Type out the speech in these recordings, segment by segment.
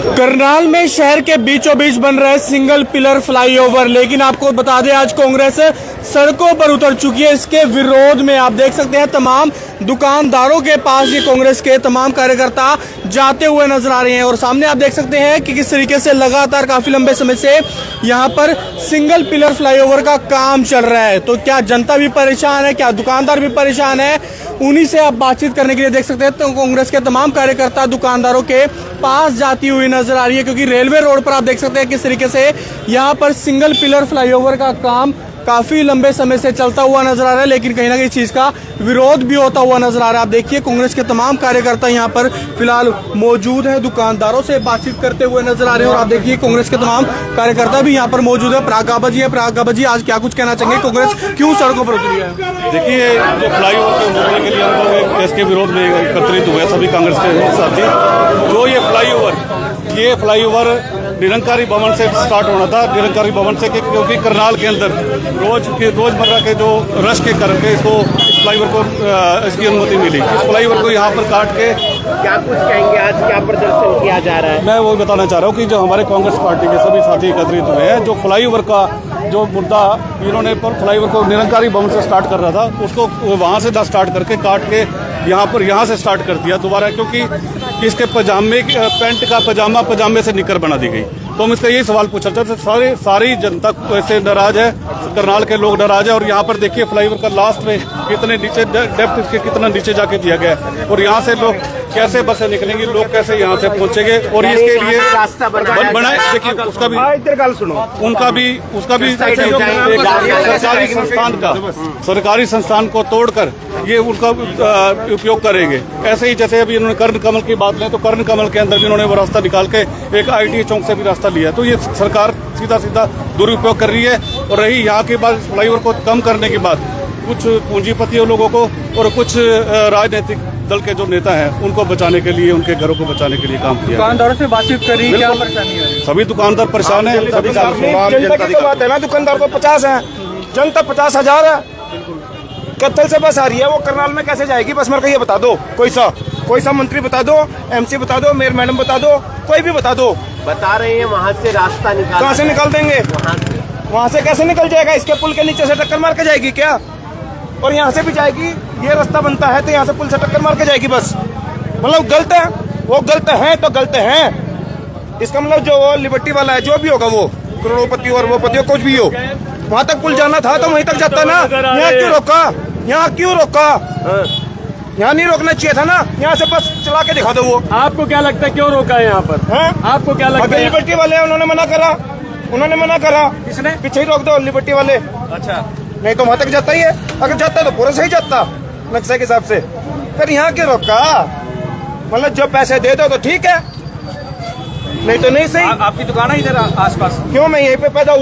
करनाल में शहर के बीचों बीच बन रहे सिंगल पिलर फ्लाईओवर, लेकिन आपको बता दें आज कांग्रेस सड़कों पर उतर चुकी है। इसके विरोध में आप देख सकते हैं तमाम दुकानदारों के पास ये कांग्रेस के तमाम कार्यकर्ता जाते हुए नजर आ रहे हैं। और सामने आप देख सकते हैं कि किस तरीके से लगातार काफी लंबे समय से यहाँ पर सिंगल पिलर फ्लाईओवर का काम चल रहा है। तो क्या जनता भी परेशान है, क्या दुकानदार भी परेशान है, उन्हीं से आप बातचीत करने के लिए देख सकते हैं तो कांग्रेस के तमाम कार्यकर्ता दुकानदारों के पास जाती हुई नजर आ रही है। क्योंकि रेलवे रोड पर आप देख सकते हैं किस तरीके से यहाँ पर सिंगल पिलर फ्लाईओवर का काम काफी लंबे समय से चलता हुआ नजर आ रहा है, लेकिन कहीं ना कहीं चीज का विरोध भी होता हुआ नजर आ रहा है। आप देखिए कांग्रेस के तमाम कार्यकर्ता यहाँ पर फिलहाल मौजूद हैं, दुकानदारों से बातचीत करते हुए नजर आ रहे हैं। और आप देखिए कांग्रेस के तमाम कार्यकर्ता भी यहाँ पर मौजूद है। पराग गाबा जी है, पराग गाबा जी आज क्या कुछ कहना चाहेंगे, कांग्रेस क्यों सड़कों पर उतरी है? देखिए, जो फ्लाईओवर के मोड़ने के लिए हम लोग इसके विरोध में एकत्रित हुए सभी कांग्रेस के साथी। जो ये फ्लाईओवर निरंकारी भवन से स्टार्ट होना था, निरंकारी भवन से, क्योंकि करनाल के अंदर रोजमर्रा के जो रश के करके इसको फ्लाईओवर को इसकी अनुमति मिली। इस फ्लाईओवर को यहाँ पर काट के क्या कुछ कहेंगे, आज क्या प्रदर्शन किया जा रहा है? मैं वो बताना चाह रहा हूँ कि जो हमारे कांग्रेस पार्टी के सभी साथी एकत्रित हुए हैं, जो फ्लाईओवर का जो मुद्दा इन्होंने फ्लाईओवर को निरंकारी भवन से स्टार्ट कर रहा था, उसको वहाँ से स्टार्ट करके काट के यहाँ से स्टार्ट कर दिया दोबारा, क्योंकि इसके पैंट का पजामे से निकर बना दी गई। तो हम इसका यही सवाल पूछ रहे थे। सारी जनता ऐसे नाराज है, करनाल के लोग नाराज है। और यहाँ पर देखिए फ्लाईओवर का लास्ट में कितने नीचे डेप्थ इसके कितना नीचे जाके दिया गया है, और यहाँ से लोग कैसे बसें निकलेंगी, लोग कैसे यहाँ से पहुंचेंगे। और इसके लिए रास्ता बनाए, देखिए उसका भी सरकारी संस्थान को तोड़कर ये उनका उपयोग करेंगे। ऐसे ही जैसे अभी इन्होंने कर्ण कमल की बात लें तो कर्ण कमल के अंदर भी इन्होंने वो रास्ता निकाल के एक ITA चौक से भी रास्ता लिया। तो ये सरकार सीधा दुरुपयोग कर रही है। और रही यहाँ के बाद फ्लाईओवर को कम करने के बाद कुछ पूंजीपतियों लोगों को और कुछ राजनीतिक दल के जो नेता हैं उनको बचाने के लिए, उनके घरों को बचाने के लिए काम किया। दुकानदारों से बातचीत करी, क्या परेशानी है? सभी दुकानदार परेशान है। सभी जनता की तो बात है ना, दुकानदार को 50 है, जनता 50,000 है। कत्तल से बस आ रही है, वो करनाल में कैसे जाएगी बस? मेरे को ये बता दो, कोई सा मंत्री बता दो, MC बता दो, मेयर मैडम बता दो, कोई भी बता दो। बता रहे हैं वहाँ से रास्ता निकाल, कहाँ से निकाल देंगे? वहाँ से कैसे निकल जाएगा? इसके पुल के नीचे से टक्कर मार के जाएगी क्या? और यहाँ से भी जाएगी, ये रास्ता बनता है तो यहाँ से पुल से टक्कर मार के जाएगी बस। मतलब गलत है, वो गलत है तो गलत है। इसका मतलब जो लिबर्टी वाला है, जो भी होगा वो करोड़पति और वो पति कुछ भी हो, वहाँ तक पुल जाना था तो वहीं तक जाता ना। यहाँ क्यों रोका? यहाँ नहीं रोकना चाहिए था ना। यहाँ से बस चला के दिखा दो। वो आपको क्या लगता है क्यों रोका है यहाँ पर? आपको क्या लगता है? लिबर्टी वाले उन्होंने मना करा। किसने? पीछे ही रोक दो लिबर्टी वाले। अच्छा, नहीं तो वहाँ तक जाता ही है। अगर जाता तो पूरा सही जाता नक्शे के हिसाब से। फिर यहाँ क्यों रोका? मतलब जो पैसे दे दो तो ठीक है, नहीं तो नहीं सही। आपकी दुकान है इधर आसपास? क्यों, मैं यहीं पे पैदा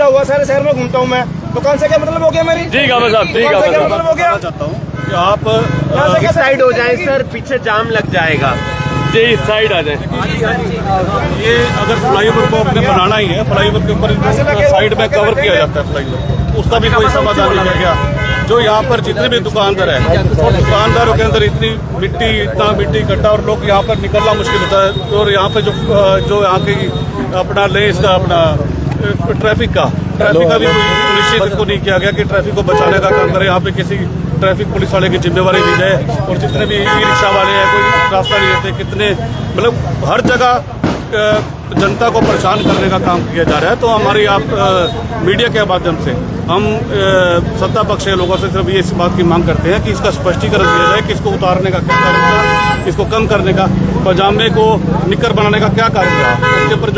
हुआ, सारे शहर में घूमता हूँ मैं। दुकान से क्या मतलब हो गया मेरी? ठीक है साहब, ठीक है। क्या मतलब हो गया? चाहता हूँ कि आप यहाँ से साइड हो जाए सर, पीछे जाम लग जाएगा। जी, इस साइड आ जाए। ये अगर फ्लाईओवर को अपने बनाना ही है, फ्लाईओवर के ऊपर साइड में कवर किया जाता है फ्लाईओवर, उसका भी कोई समाधान नहीं किया गया। जो यहाँ पर जितने भी दुकानदार हैं, और दुकानदारों के अंदर इतना मिट्टी इकट्ठा, और लोग यहाँ पर निकलना मुश्किल होता है। और यहाँ पे जो यहाँ की अपना ले इसका अपना ट्रैफिक का भी निश्चित इसको नहीं किया गया कि ट्रैफिक को बचाने का काम करे। यहाँ पे किसी ट्रैफिक पुलिस वाले की जिम्मेवारी दी जाए। और जितने भी ई-रिक्शा वाले हैं, कोई रास्ता नहीं देते, कितने मतलब हर जगह जनता को परेशान करने का काम किया जा रहा है। तो हमारी मीडिया के माध्यम से हम सत्ता पक्ष के लोगों से सिर्फ ये इस बात की मांग करते हैं कि इसका स्पष्टीकरण दिया जाए कि इसको उतारने का क्या कारण था, इसको कम करने का, पजामे को निकर बनाने का क्या कारण रहा। इसके ऊपर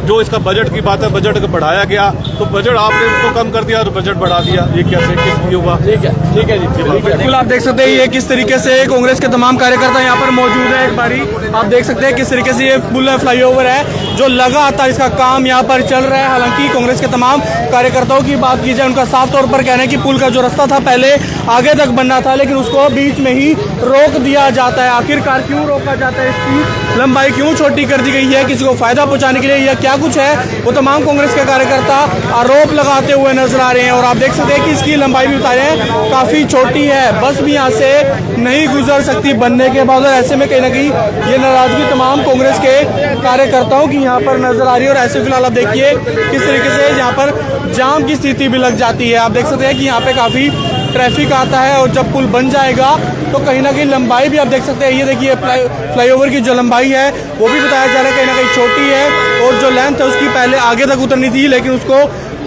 जो इसका बजट की बात है, बजट को बढ़ाया गया तो बजट आपने उसको कम कर दिया तो बजट बढ़ा दिया, ये कैसे किस हुआ? ठीक है जी, बिल्कुल। आप देख सकते हैं ये किस तरीके से कांग्रेस के तमाम कार्यकर्ता यहाँ पर मौजूद है। एक बारी आप देख सकते हैं किस तरीके से ये पुल फ्लाईओवर है जो लगातार इसका काम यहाँ पर चल रहा है। हालांकि कांग्रेस के तमाम कार्यकर्ताओं की बात की जाए, उनका साफ तौर पर कहना है कि पुल का जो रास्ता था पहले आगे तक बनना था, लेकिन उसको बीच में ही रोक दिया जाता है। आखिरकार क्यों रोका जाता है? इसकी लंबाई क्यों छोटी कर दी गई है? किसी को फायदा पहुंचाने के लिए या क्या क्या कुछ है वो तमाम कांग्रेस के कार्यकर्ता आरोप लगाते हुए नजर आ रहे हैं। और आप देख सकते हैं कि इसकी लंबाई भी बता रहे हैं काफी छोटी है, बस भी यहाँ से नहीं गुजर सकती बनने के बाद। और ऐसे में कहीं ना कहीं ये नाराजगी तमाम कांग्रेस के कार्यकर्ताओं की यहाँ पर नजर आ रही है। और ऐसे फिलहाल आप देखिए किस तरीके से यहाँ पर जाम की स्थिति भी लग जाती है। आप देख सकते हैं कि यहाँ पे काफी ट्रैफिक आता है और जब पुल बन जाएगा तो कहीं ना कहीं लंबाई भी आप देख सकते हैं, ये देखिए फ्लाईओवर की जो लंबाई है वो भी बताया जा रहा है कहीं ना कहीं छोटी है। और जो लेंथ है उसकी पहले आगे तक उतरनी थी लेकिन उसको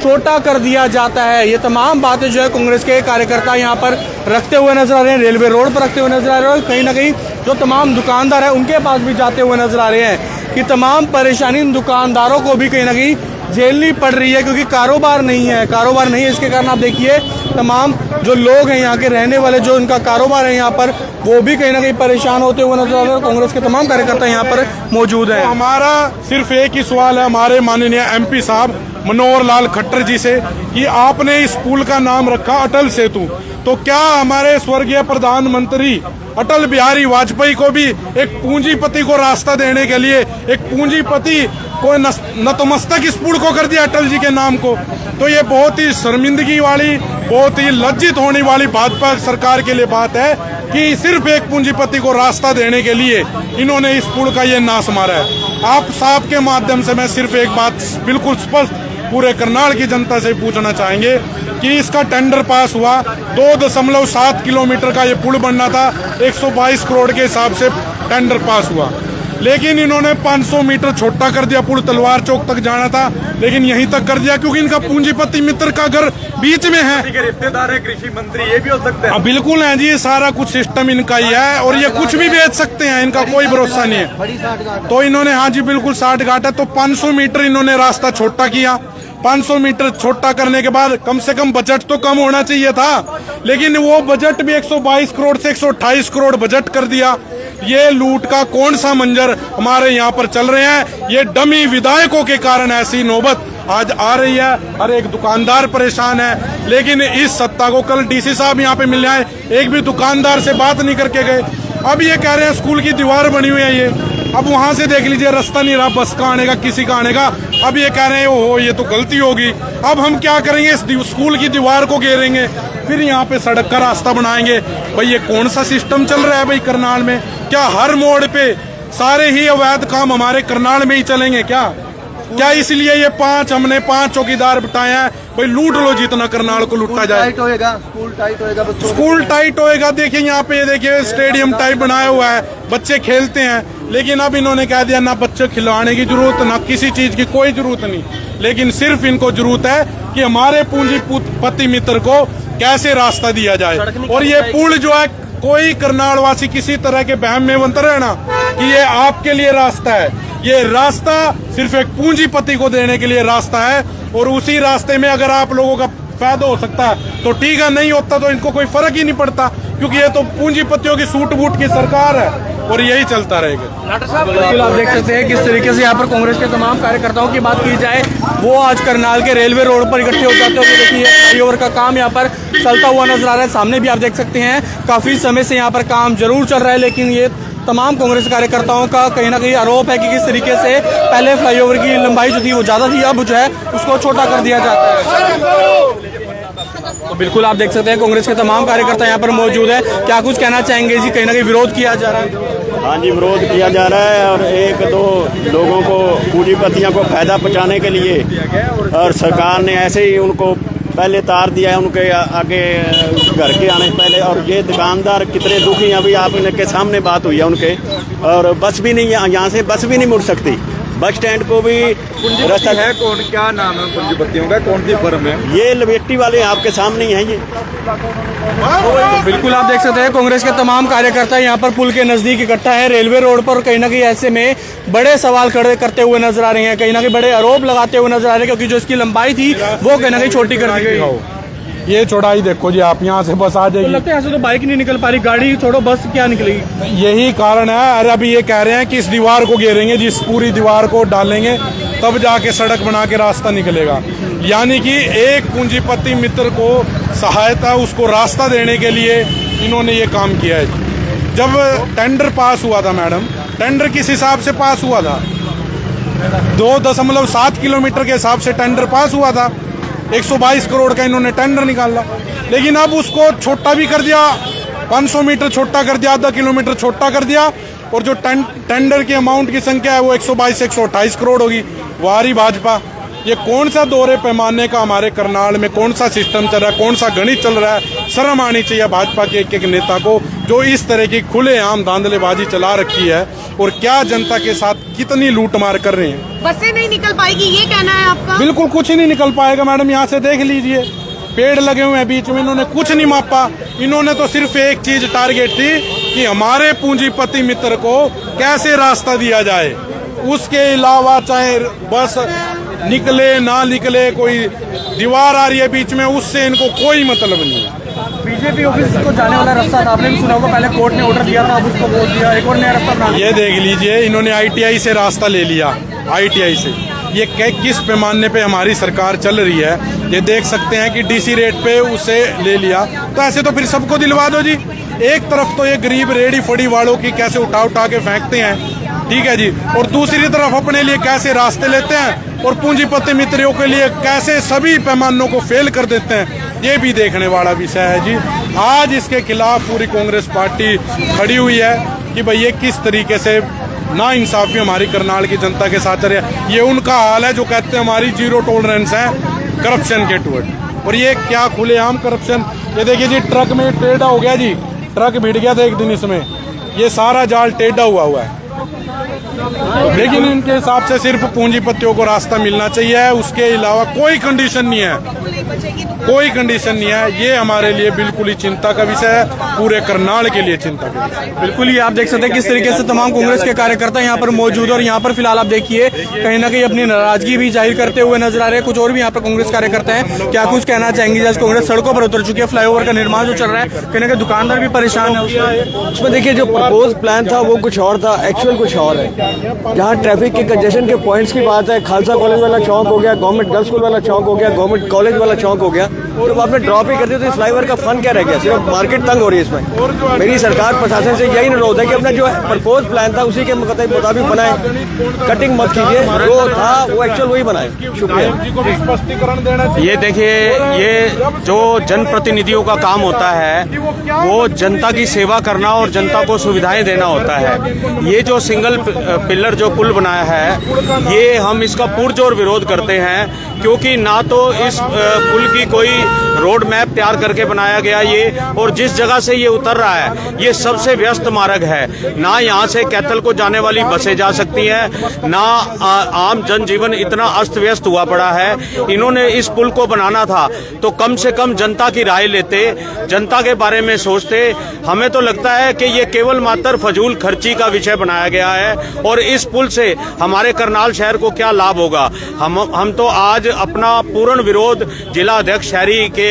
छोटा कर दिया जाता है। ये तमाम बातें जो है कांग्रेस के कार्यकर्ता यहाँ पर रखते हुए नजर आ रहे हैं, रेलवे रोड पर रखते हुए नजर आ रहे हैं। और कहीं ना कहीं जो तमाम दुकानदार हैं उनके पास भी जाते हुए नजर आ रहे हैं कि तमाम परेशानी इन दुकानदारों को भी कहीं ना कहीं झेलनी पड़ रही है क्योंकि कारोबार नहीं है। इसके कारण आप देखिए तमाम जो लोग हैं यहाँ के रहने वाले, जो उनका कारोबार है यहाँ पर, वो भी कहीं ना कहीं परेशान होते हुए नजर आ रहे हैं। कांग्रेस के तमाम कार्यकर्ता यहाँ पर मौजूद हैं। हमारा सिर्फ एक ही सवाल है हमारे माननीय MP साहब मनोहर लाल खट्टर जी से कि आपने इस पुल का नाम रखा अटल सेतु, तो क्या हमारे स्वर्गीय प्रधानमंत्री अटल बिहारी वाजपेयी को भी एक पूंजीपति को रास्ता देने के लिए एक पूंजीपति को नतमस्तक इस पुल को कर दिया अटल जी के नाम को? तो ये बहुत ही शर्मिंदगी वाली, बहुत ही लज्जित होने वाली भाजपा सरकार के लिए बात है कि सिर्फ एक पूंजीपति को रास्ता देने के लिए इन्होंने इस पुल का ये नाश मारा है। आप साहब के माध्यम से मैं सिर्फ एक बात बिल्कुल स्पष्ट पूरे करनाल की जनता से पूछना चाहेंगे कि इसका टेंडर पास हुआ, 2.7 किलोमीटर का ये पुल बनना था, 122 करोड़ के हिसाब से टेंडर पास हुआ, लेकिन इन्होंने 500 मीटर छोटा कर दिया। पुल तलवार चौक तक जाना था लेकिन यहीं तक कर दिया क्योंकि इनका पूंजीपति मित्र का घर बीच में है। रिश्तेदार है कृषि मंत्री, ये भी हो सकते हैं। बिल्कुल है जी, सारा कुछ सिस्टम इनका ही है और ये कुछ भी बेच सकते हैं, इनका कोई भरोसा नहीं है। तो इन्होंने, हाँ जी बिल्कुल 60 घाट है, तो 500 मीटर इन्होंने रास्ता छोटा किया। 500 मीटर छोटा करने के बाद कम से कम बजट तो कम होना चाहिए था, लेकिन वो बजट भी 122 करोड़ से 128 करोड़ बजट कर दिया। ये लूट का कौन सा मंजर हमारे यहाँ पर चल रहे हैं? ये डमी विधायकों के कारण ऐसी नौबत आज आ रही है। हर एक दुकानदार परेशान है, लेकिन इस सत्ता को कल DC साहब यहाँ पे मिलने आए, एक भी दुकानदार से बात नहीं करके गए। अब ये कह रहे हैं स्कूल की दीवार बनी हुई है ये, अब वहां से देख लीजिए रास्ता नहीं रहा बस का आने का, किसी का आने का। अब ये कह रहे हैं ओहो ये तो गलती होगी। अब हम क्या करेंगे? इस स्कूल की दीवार को घेरेंगे, फिर यहाँ पे सड़क का रास्ता बनाएंगे। भाई ये कौन सा सिस्टम चल रहा है भाई करनाल में? क्या हर मोड़ पे सारे ही अवैध काम हमारे करनाल में ही चलेंगे क्या? इसलिए हमने 5 चौकीदार बिठाए हैं भाई, लूट लो जितना करनाल को लूटा जाए। स्कूल टाइट होएगा। देखिए यहाँ पे, देखिए स्टेडियम टाइप बनाया हुआ है, बच्चे खेलते हैं, लेकिन अब इन्होंने कह दिया ना बच्चे खिलवाने की जरूरत, ना किसी चीज की कोई जरूरत नहीं, लेकिन सिर्फ इनको जरूरत है कि हमारे पूंजीपति मित्र को कैसे रास्ता दिया जाए। और ये पुल जो है, कोई करनाल वासी किसी तरह के बहम में बंतर है ना कि ये आपके लिए रास्ता है, ये रास्ता सिर्फ एक पूंजीपति को देने के लिए रास्ता है। और उसी रास्ते में अगर आप लोगों का फायदा हो सकता है तो ठीक है, नहीं होता तो इनको कोई फर्क ही नहीं पड़ता, क्योंकि ये तो पूंजीपतियों की सूट बूट की सरकार है और यही चलता रहेगा। बिल्कुल आप देख सकते हैं किस तरीके से यहाँ पर कांग्रेस के तमाम कार्यकर्ताओं की बात की जाए, वो आज करनाल के रेलवे रोड पर इकट्ठे हो जाते हो। देखिए फ्लाईओवर का काम यहाँ पर चलता हुआ नजर आ रहा है, सामने भी आप देख सकते हैं काफी समय से यहाँ पर काम जरूर चल रहा है, लेकिन ये तमाम कांग्रेस कार्यकर्ताओं का कहीं ना कहीं आरोप है कि किस तरीके से पहले फ्लाईओवर की लंबाई जो थी वो ज्यादा थी, अब जो है उसको छोटा कर दिया जाता है। तो बिल्कुल आप देख सकते हैं कांग्रेस के तमाम कार्यकर्ता यहाँ पर मौजूद है। क्या कुछ कहना चाहेंगे जी? कहीं ना कहीं विरोध किया जा रहा है। हाँ जी, विरोध किया जा रहा है और 1-2 लोगों को, पूंजीपतियों को फायदा पहुँचाने के लिए, और सरकार ने ऐसे ही उनको पहले तार दिया है उनके आगे घर के आने से पहले। और ये दुकानदार कितने दुखी हैं, अभी आप इनके सामने बात हुई है उनके, और बस भी नहीं, यहाँ से बस भी नहीं मुड़ सकती, बस स्टैंड को भी रास्ता है। कौन, क्या नाम है पूंजीपतियों का, कौन सी फर्म है? ये लवेटी वाले आपके सामने ही हैं ये। तो बिल्कुल आप देख सकते हैं कांग्रेस के तमाम कार्यकर्ता यहाँ पर पुल के नजदीक इकट्ठा है रेलवे रोड पर। कहीं ना कहीं ऐसे में बड़े सवाल खड़े करते हुए नजर आ रहे हैं, कहीं ना कहीं बड़े आरोप लगाते हुए नजर आ रहे हैं, क्योंकि जो इसकी लंबाई थी वो कहीं ना कहीं छोटी कर दी गई। ये चौड़ाई देखो जी, आप यहाँ से बस आ जाएगी। तो लगता है यहाँ से तो बाइक नहीं निकल पा रही, गाड़ी छोड़ो बस क्या निकलेगी? यही कारण है। अरे अभी ये कह रहे हैं कि इस दीवार को घेरेंगे, जिस पूरी दीवार को डालेंगे तब जाके सड़क बना के रास्ता निकलेगा। यानी कि एक पूंजीपति मित्र को सहायता, उसको रास्ता देने के लिए इन्होंने ये काम किया है। जब टेंडर पास हुआ था मैडम, टेंडर किस हिसाब से पास हुआ था? 2.7 किलोमीटर के हिसाब से टेंडर पास हुआ था, 122 करोड़ का इन्होंने टेंडर निकाला। लेकिन अब उसको छोटा भी कर दिया, 500 मीटर छोटा कर दिया, आधा किलोमीटर छोटा कर दिया, और जो टेंडर की अमाउंट की संख्या है वो 122-128 करोड़ होगी। वारी भाजपा, ये कौन सा दोहरे पैमाने का हमारे करनाल में कौन सा सिस्टम चल रहा है, कौन सा गणित चल रहा है। शर्म आनी चाहिए भाजपा के एक नेता को जो इस तरह की खुलेआम धांधलेबाजी चला रखी है, और क्या जनता के साथ कितनी लूटमार कर रहे हैं। बसें नहीं निकल पाएगी, ये कहना है आपका? बिल्कुल कुछ ही नहीं निकल पाएगा मैडम, यहाँ से देख लीजिए, पेड़ लगे हुए हैं बीच में, इन्होंने कुछ नहीं मापा। इन्होंने तो सिर्फ एक चीज टारगेट थी कि हमारे पूंजीपति मित्र को कैसे रास्ता दिया जाए, उसके अलावा चाहे बस निकले ना निकले, कोई दीवार आ रही है बीच में, उससे इनको कोई मतलब नहीं है। बीजेपी ऑफिस को जाने वाला रास्ता था, आपने भी सुना होगा, पहले कोर्ट ने ऑर्डर दिया था, अब उसको बोल दिया एक और नया रास्ता बना। ये देख लीजिए, इन्होंने ITI से रास्ता ले लिया, ITI से। ये किस पैमाने पे हमारी सरकार चल रही है, ये देख सकते हैं कि DC रेट पे उसे ले लिया। तो ऐसे तो फिर सबको दिलवा दो जी। एक तरफ तो ये गरीब रेडी फड़ी वालों की कैसे उठा उठा के फेंकते हैं, ठीक है जी, और दूसरी तरफ अपने लिए कैसे रास्ते लेते हैं, और पूंजीपति मित्रों के लिए कैसे सभी पैमानों को फेल कर देते हैं, ये भी देखने वाला विषय है जी। आज इसके खिलाफ पूरी कांग्रेस पार्टी खड़ी हुई है कि भाई ये किस तरीके से ना इंसाफी हमारी करनाल की जनता के साथ रहे। ये उनका हाल है जो कहते हैं हमारी जीरो टॉलरेंस है करप्शन के टुवर्ड, और ये क्या खुलेआम करप्शन। ये देखिए जी, ट्रक में टेढ़ा हो गया जी, ट्रक भिड़ गया था एक दिन इसमें, ये सारा जाल टेढ़ा हुआ है। लेकिन इनके हिसाब से सिर्फ पूंजीपतियों को रास्ता मिलना चाहिए, उसके अलावा कोई कंडीशन नहीं है, कोई कंडीशन नहीं है। ये हमारे लिए बिल्कुल ही चिंता का विषय है, पूरे करनाल के लिए चिंता का विषय। बिल्कुल, ये आप देख सकते हैं किस तरीके से तमाम कांग्रेस के कार्यकर्ता यहाँ पर मौजूद है, और यहाँ पर फिलहाल आप देखिए कहीं ना कहीं अपनी नाराजगी भी जाहिर करते हुए नजर आ रहे हैं। कुछ और भी यहाँ पर कांग्रेस कार्यकर्ता हैं, क्या कुछ कहना चाहेंगे? आज कांग्रेस सड़कों पर उतर चुकी है, फ्लाईओवर का निर्माण जो चल रहा है, कहीं ना कहीं दुकानदार भी परेशान है उसमें। देखिए, जो प्रपोज प्लान था वो कुछ और था, एक्चुअल कुछ और है। जहाँ ट्रैफिक के कंजेशन के पॉइंट्स की बात है, खालसा कॉलेज वाला चौक हो गया, गवर्नमेंट गर्ल्स स्कूल वाला चौक हो गया, गवर्नमेंट कॉलेज वाला चौक हो गया, जब आपने ड्रॉप ही कर दिया तो इस फ्लाईओवर का फन क्या रह गया? सिर्फ मार्केट तंग हो रही है इसमें। मेरी सरकार प्रशासन से यही अनुरोध है कि अपना जो प्रपोज प्लान था उसी के मुताबिक बनाए, कटिंग मत कीजिए, जो था वो एक्चुअल वही बनाए। शुक्रिया। ये देखिए, ये जो जनप्रतिनिधियों का काम होता है वो जनता की सेवा करना और जनता को सुविधाएं देना होता है। ये जो सिंगल पिलर जो पुल बनाया है, ये हम इसका पुरजोर विरोध करते हैं, क्योंकि ना तो इस पुल की कोई रोड मैप तैयार करके बनाया गया ये, और जिस जगह से ये उतर रहा है ये सबसे व्यस्त मार्ग है। ना यहाँ से कैथल को जाने वाली बसें जा सकती हैं, ना आम जनजीवन इतना अस्त व्यस्त हुआ पड़ा है। इन्होंने इस पुल को बनाना था तो कम से कम जनता की राय लेते, जनता के बारे में सोचते। हमें तो लगता है कि ये केवल मात्र फजूल खर्ची का विषय बनाया गया है, और इस पुल से हमारे करनाल शहर को क्या लाभ होगा। हम तो आज अपना पूर्ण विरोध जिला अध्यक्ष शहरी के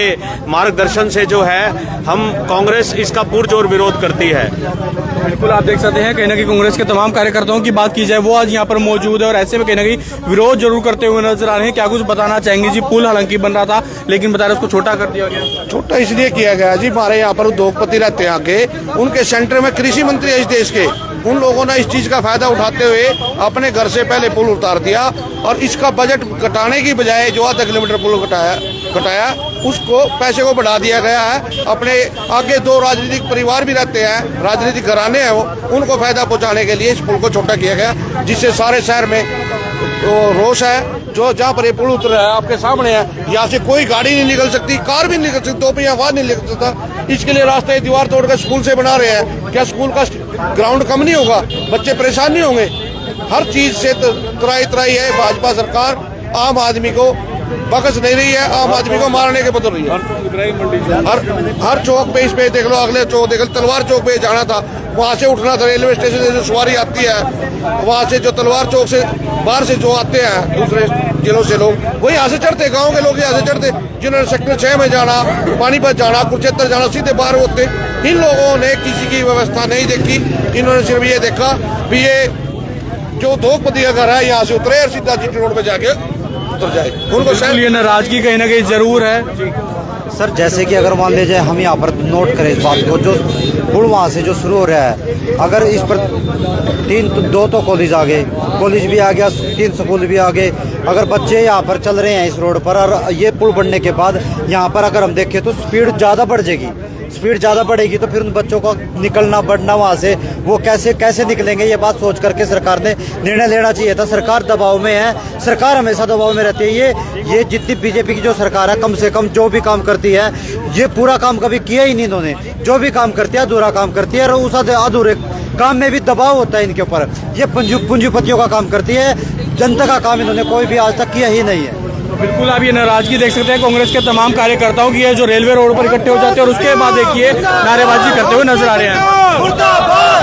मार्गदर्शन से जो है, हम कांग्रेस इसका पुरजोर विरोध करती है। बिल्कुल, आप देख सकते हैं कहीं ना कहीं कांग्रेस के तमाम कार्यकर्ताओं की बात की जाए, वो आज यहाँ पर मौजूद है, और ऐसे में कहीं ना कहीं विरोध जरूर करते हुए नजर आ रहे हैं। क्या कुछ बताना चाहेंगे जी? पुल हालांकि बन रहा था, लेकिन बता रहे उसको छोटा कर दिया गया। छोटा इसलिए किया गया जी, हमारे यहाँ पर उद्योगपति रहते हैं आगे, उनके सेंटर में कृषि मंत्री है इस देश के, उन लोगों ने इस चीज का फायदा उठाते हुए अपने घर से पहले पुल उतार दिया, और इसका बजट घटाने की बजाय जो आधा किलोमीटर पुल घटाया उसको पैसे को बढ़ा दिया गया है। अपने आगे दो राजनीतिक परिवार भी रहते हैं, राजनीतिक घराने हैं वो, उनको फायदा पहुंचाने के लिए इस पुल को छोटा किया गया, जिससे सारे शहर में रोष है। जो जहाँ पर ये पुल उतर रहा है आपके सामने है, यहाँ से कोई गाड़ी नहीं निकल सकती, कार भी नहीं निकल सकती, 2 पहिया वाहन नहीं निकल सकता। इसके लिए रास्ते दीवार तोड़कर स्कूल से बना रहे हैं। क्या स्कूल का ग्राउंड कम नहीं होगा? बच्चे परेशान नहीं होंगे? हर चीज से त्राई है भाजपा सरकार। आम आदमी को बकस नहीं रही है, आम आदमी को मारने के बदल रही है। हर चौक पे, इस पे देख लो, अगले चौक देख लो, तलवार चौक पे जाना था, वहाँ से उठना था, रेलवे स्टेशन से जो सवारी आती है वहाँ से, जो तलवार चौक से बाहर से जो आते हैं दूसरे जिलों से लोग, वो यहाँ से चढ़ते, गाँव के लोग यहाँ से चढ़ते, जिन्होंने सेक्टर 6 में जाना, पानीपत जाना, कुरुक्षेत्र जाना, सीधे बाहर होते। इन लोगों ने किसी की व्यवस्था नहीं देखी, इन्होंने सिर्फ ये देखा भी ये जो उद्योगपति का घर है यहाँ से उतरे और सीधा जीटी रोड पे जाके उतर जाए। उनको ये नाराजगी कहीं ना कहीं जरूर है। सर जैसे कि अगर मान लीजिए हम यहाँ पर नोट करें इस बात को, जो पुल वहाँ से जो शुरू हो रहा है, अगर इस पर दो तो कॉलेज आ गए, कॉलेज भी आ गया, 3 स्कूल भी आ गए, अगर बच्चे यहाँ पर चल रहे हैं इस रोड पर, और ये पुल बनने के बाद यहाँ पर अगर हम देखें तो स्पीड ज़्यादा बढ़ जाएगी, स्पीड ज़्यादा बढ़ेगी, तो फिर उन बच्चों को निकलना बढ़ना वहाँ से वो कैसे निकलेंगे, ये बात सोच करके सरकार ने निर्णय लेना चाहिए था। सरकार दबाव में है, सरकार हमेशा दबाव में रहती है। ये जितनी बीजेपी की जो सरकार है, कम से कम जो भी काम करती है, ये पूरा काम कभी किया ही नहीं इन्होंने। जो भी काम करती है अधूरा काम करती है, और उस अधूरे काम में भी दबाव होता है इनके ऊपर। ये पूंजीपतियों का काम करती है, जनता का काम इन्होंने कोई भी आज तक किया ही नहीं है। बिल्कुल आप ये नाराजगी देख सकते हैं कांग्रेस के तमाम कार्यकर्ताओं की है, जो रेलवे रोड पर इकट्ठे हो जाते हैं और उसके बाद देखिए नारेबाजी करते हुए नजर आ रहे हैं।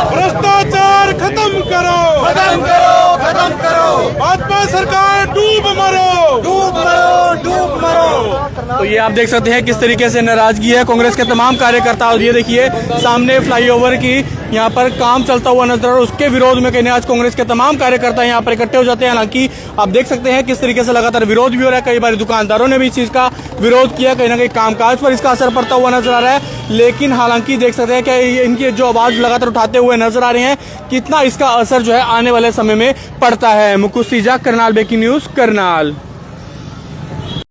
भ्रष्टाचार खत्म करो, खत्म करो, खत्म करो, भाजपा सरकार डूब मरो, डूब मरो, डूब मरो। तो ये आप देख सकते हैं किस तरीके से नाराजगी है कांग्रेस के तमाम कार्यकर्ता। और ये देखिए सामने फ्लाईओवर की यहाँ पर काम चलता हुआ नजर, और उसके विरोध में कहीं आज कांग्रेस के तमाम कार्यकर्ता यहाँ पर इकट्ठे हो जाते हैं। हालांकि आप देख सकते हैं किस तरीके से लगातार विरोध भी हो रहा है, कई बार दुकानदारों ने भी इस चीज का विरोध किया, कहीं ना कहीं कामकाज पर इसका असर पड़ता हुआ नजर आ रहा है। लेकिन हालांकि देख सकते हैं कि इनकी जो आवाज लगातार उठाते हुए नजर आ रहे हैं, कितना इसका असर जो है आने वाले समय में पड़ता है। Mukul सीजा, Karnal breaking news, Karnal.